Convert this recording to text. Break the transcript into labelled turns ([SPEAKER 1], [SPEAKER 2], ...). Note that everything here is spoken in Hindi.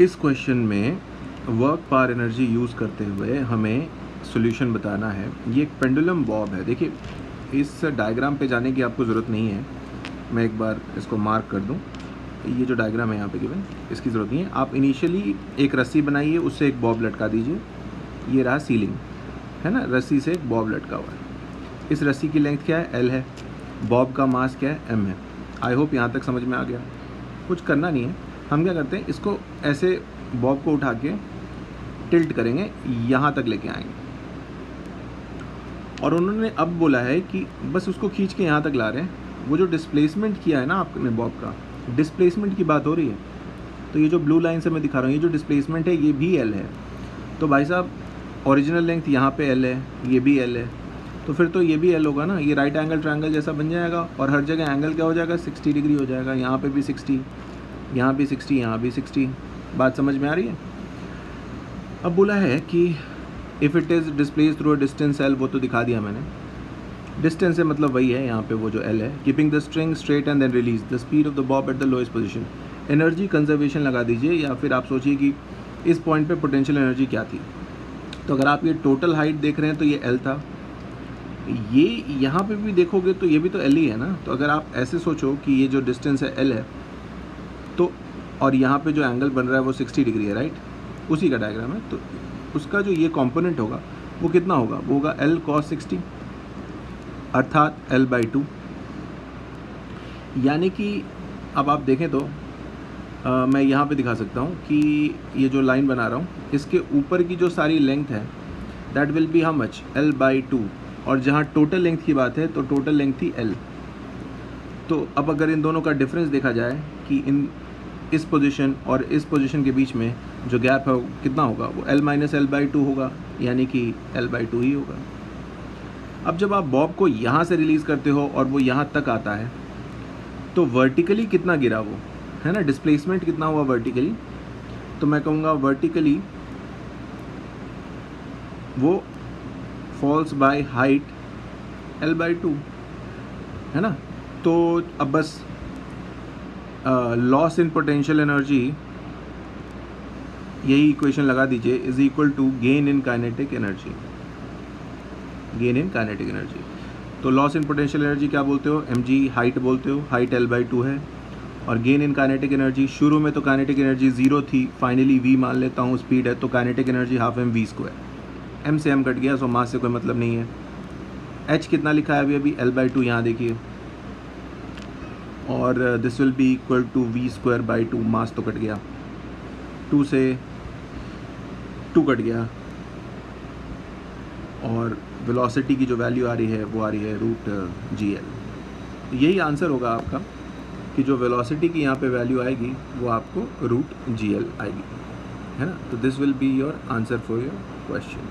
[SPEAKER 1] इस क्वेश्चन में वर्क पावर एनर्जी यूज़ करते हुए हमें सॉल्यूशन बताना है। ये एक पेंडुलम बॉब है। देखिए, इस डायग्राम पे जाने की आपको ज़रूरत नहीं है। मैं एक बार इसको मार्क कर दूं। ये जो डायग्राम है यहाँ पे गिवन, इसकी ज़रूरत नहीं है। आप इनिशियली एक रस्सी बनाइए, उससे एक बॉब लटका दीजिए। ये रहा सीलिंग, है ना। रस्सी से एक बॉब लटका हुआ है। इस रस्सी की लेंथ क्या है? L है। बॉब का मास क्या है? M है। आई होप यहाँ तक समझ में आ गया। कुछ करना नहीं है। हम क्या करते हैं, इसको ऐसे बॉब को उठा के टिल्ट करेंगे, यहाँ तक लेके आएंगे। और उन्होंने अब बोला है कि बस उसको खींच के यहाँ तक ला रहे हैं। वो जो डिस्प्लेसमेंट किया है ना आपने बॉब का, डिस्प्लेसमेंट की बात हो रही है। तो ये जो ब्लू लाइन से मैं दिखा रहा हूँ, ये जो डिस्प्लेसमेंट है ये भी L है। तो भाई साहब, ओरिजिनल लेंथ यहाँ पे L है, ये भी L है, तो फिर तो ये भी L होगा ना। ये राइट एंगल ट्रायंगल जैसा बन जाएगा और हर जगह एंगल क्या हो जाएगा? 60 डिग्री हो जाएगा। यहाँ पे भी 60, यहाँ भी 60, यहाँ भी 60। बात समझ में आ रही है? अब बोला है कि if it is displace through a distance L, वो तो दिखा दिया मैंने। डिस्टेंस से मतलब वही है यहाँ पे, वो जो L है। Keeping the string straight and then release the speed of the bob at the lowest position. Energy conservation लगा दीजिए, या फिर आप सोचिए कि इस पॉइंट पे पोटेंशियल एनर्जी क्या थी। तो अगर आप ये टोटल हाइट देख रहे हैं तो ये L था। ये यहाँ पे भी देखोगे तो ये भी तो L ही है ना। तो अगर आप ऐसे सोचो कि ये जो डिस्टेंस है L है, तो और यहाँ पे जो एंगल बन रहा है वो 60 डिग्री है, राइट। उसी का डायग्राम है। तो उसका जो ये कंपोनेंट होगा वो कितना होगा? वो होगा L cos 60, अर्थात L/2। यानी कि अब आप देखें तो मैं यहाँ पे दिखा सकता हूँ कि ये जो लाइन बना रहा हूँ, इसके ऊपर की जो सारी लेंथ है that will be how much? L/2। और जहाँ टोटल लेंथ की बात है तो टोटल लेंथ थी L। तो अब अगर इन दोनों का डिफरेंस देखा जाए कि इस पोजीशन और इस पोजीशन के बीच में जो गैप है वो कितना होगा? वो L - L/2 होगा, यानी कि L/2 ही होगा। अब जब आप बॉब को यहाँ से रिलीज़ करते हो और वो यहाँ तक आता है, तो वर्टिकली कितना गिरा वो, है ना। डिस्प्लेसमेंट कितना हुआ वर्टिकली? तो मैं कहूँगा वर्टिकली वो फॉल्स बाय हाइट L/2, है ना। तो अब बस लॉस इन पोटेंशियल एनर्जी, यही इक्वेशन लगा दीजिए, is equal to gain in kinetic energy. Gain in kinetic energy. तो लॉस इन पोटेंशियल एनर्जी क्या बोलते हो? mg हाइट बोलते हो। हाइट L/2 है। और गेन इन काइनेटिक एनर्जी, शुरू में तो काइनेटिक एनर्जी 0 थी, फाइनली v मान लेता हूँ स्पीड है, तो kinetic energy half mv²। m से m कट गया, सो मास से कोई मतलब नहीं है। h कितना लिखा है अभी? L/2 यहाँ देखिए। और this will be equal to v²/2। Mass तो कट गया, 2 से 2 कट गया। और वेलोसिटी की जो वैल्यू आ रही है वो आ रही है √gl। यही आंसर होगा आपका कि जो वेलोसिटी की यहाँ पे वैल्यू आएगी वो आपको √gl आएगी, है ना। तो this will be your answer for your question.